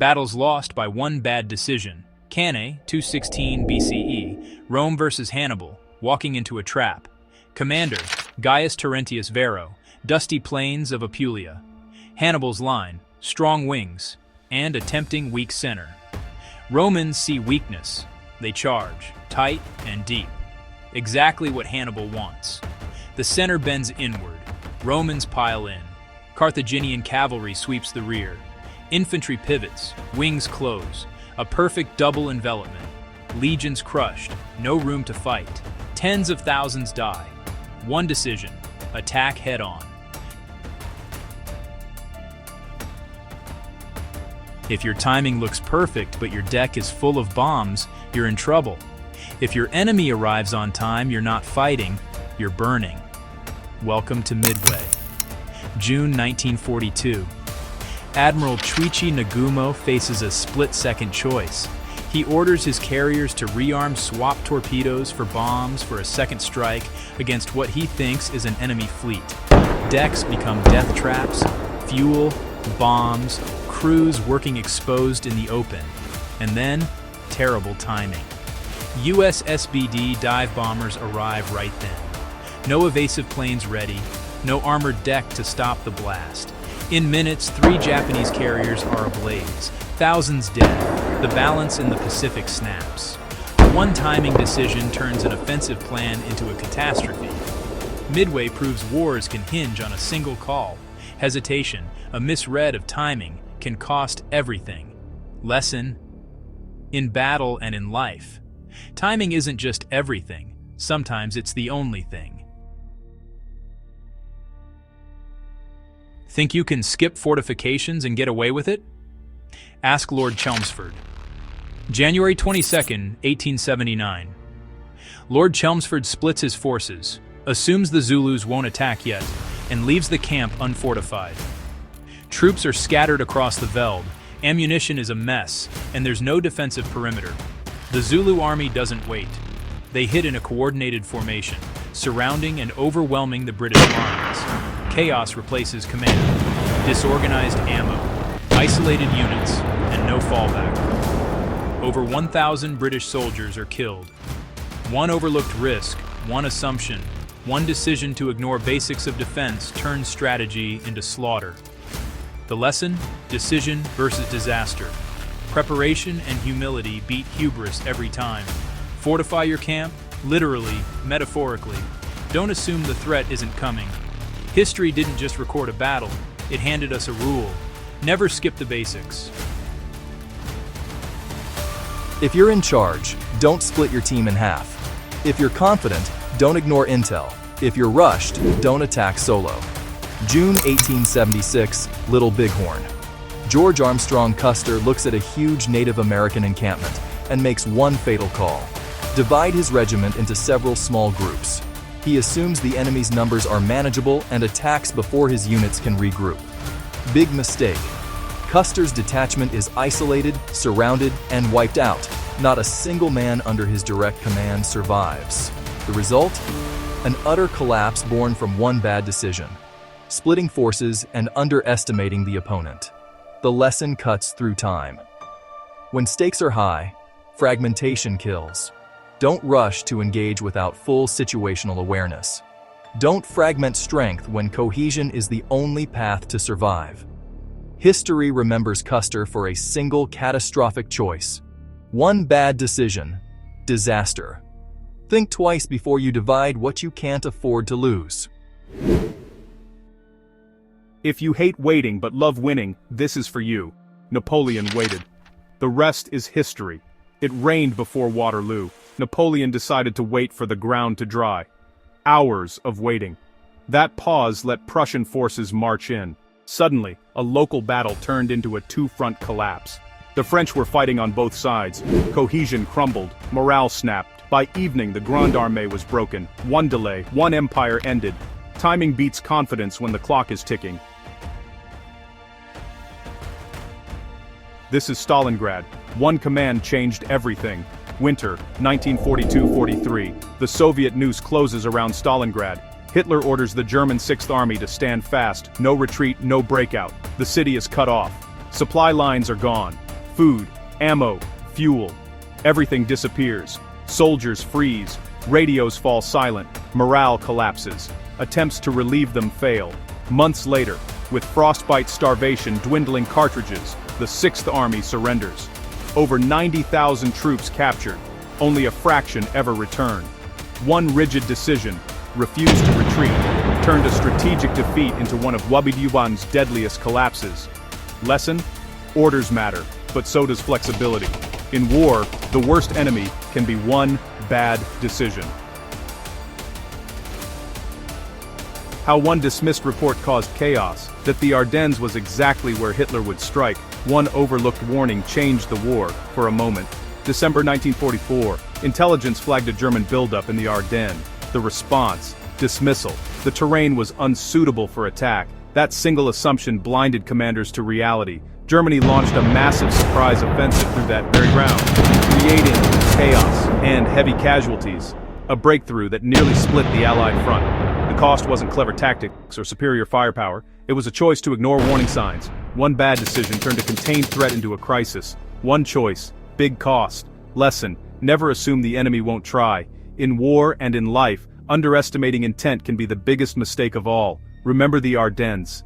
Battles lost by one bad decision. Cannae, 216 BCE, Rome versus Hannibal, walking into a trap. Commander, Gaius Terentius Varro, dusty plains of Apulia. Hannibal's line, strong wings, and a tempting weak center. Romans see weakness. They charge, tight and deep. Exactly what Hannibal wants. The center bends inward. Romans pile in. Carthaginian cavalry sweeps the rear. Infantry pivots, wings close. A perfect double envelopment. Legions crushed, no room to fight. Tens of thousands die. One decision, attack head-on. If your timing looks perfect but your deck is full of bombs, you're in trouble. If your enemy arrives on time, you're not fighting, you're burning. Welcome to Midway. June 1942. Admiral Chuichi Nagumo faces a split-second choice. He orders his carriers to rearm swap torpedoes for bombs for a second strike against what he thinks is an enemy fleet. Decks become death traps, fuel, bombs, crews working exposed in the open. And then, terrible timing. US SBD dive bombers arrive right then. No evasive planes ready, no armored deck to stop the blast. In minutes, 3 Japanese carriers are ablaze, thousands dead. The balance in the Pacific snaps. One timing decision turns an offensive plan into a catastrophe. Midway proves wars can hinge on a single call. Hesitation, a misread of timing, can cost everything. Lesson: in battle and in life, timing isn't just everything. Sometimes it's the only thing. Think you can skip fortifications and get away with it? Ask Lord Chelmsford. January 22, 1879. Lord Chelmsford splits his forces, assumes the Zulus won't attack yet, and leaves the camp unfortified. Troops are scattered across the veld, ammunition is a mess, and there's no defensive perimeter. The Zulu army doesn't wait. They hit in a coordinated formation, surrounding and overwhelming the British lines. Chaos replaces command, disorganized ammo, isolated units, and no fallback. Over 1,000 British soldiers are killed. One overlooked risk, one assumption, one decision to ignore basics of defense turns strategy into slaughter. The lesson? Decision versus disaster. Preparation and humility beat hubris every time. Fortify your camp, literally, metaphorically. Don't assume the threat isn't coming. History didn't just record a battle, it handed us a rule. Never skip the basics. If you're in charge, don't split your team in half. If you're confident, don't ignore intel. If you're rushed, don't attack solo. June 1876, Little Bighorn. George Armstrong Custer looks at a huge Native American encampment and makes one fatal call. Divide his regiment into several small groups. He assumes the enemy's numbers are manageable and attacks before his units can regroup. Big mistake. Custer's detachment is isolated, surrounded, and wiped out. Not a single man under his direct command survives. The result? An utter collapse born from one bad decision. Splitting forces and underestimating the opponent. The lesson cuts through time. When stakes are high, fragmentation kills. Don't rush to engage without full situational awareness. Don't fragment strength when cohesion is the only path to survive. History remembers Custer for a single catastrophic choice. One bad decision, disaster. Think twice before you divide what you can't afford to lose. If you hate waiting but love winning, this is for you. Napoleon waited. The rest is history. It rained before Waterloo. Napoleon decided to wait for the ground to dry. Hours of waiting. That pause let Prussian forces march in. Suddenly, a local battle turned into a two-front collapse. The French were fighting on both sides. Cohesion crumbled, morale snapped. By evening, the Grande Armée was broken. One delay, one empire ended. Timing beats confidence when the clock is ticking. This is Stalingrad. One command changed everything. Winter, 1942-43. The Soviet noose closes around Stalingrad. Hitler orders the German 6th Army to stand fast. No retreat, no breakout. The city is cut off. Supply lines are gone. Food, ammo, fuel. Everything disappears. Soldiers freeze. Radios fall silent. Morale collapses. Attempts to relieve them fail. Months later, with frostbite, starvation, dwindling cartridges, the Sixth Army surrenders. Over 90,000 troops captured. Only a fraction ever returned. One rigid decision, refuse to retreat, turned a strategic defeat into one of Wabidyuban's deadliest collapses. Lesson? Orders matter, but so does flexibility. In war, the worst enemy can be one bad decision. How one dismissed report caused chaos, that the Ardennes was exactly where Hitler would strike. One overlooked warning changed the war, for a moment. December 1944, intelligence flagged a German buildup in the Ardennes. The response, dismissal. The terrain was unsuitable for attack. That single assumption blinded commanders to reality. Germany launched a massive surprise offensive through that very ground, creating chaos and heavy casualties. A breakthrough that nearly split the Allied front. The cost wasn't clever tactics or superior firepower. It was a choice to ignore warning signs. One bad decision turned a contained threat into a crisis. One choice, big cost. Lesson, never assume the enemy won't try. In war and in life, underestimating intent can be the biggest mistake of all. Remember the Ardennes.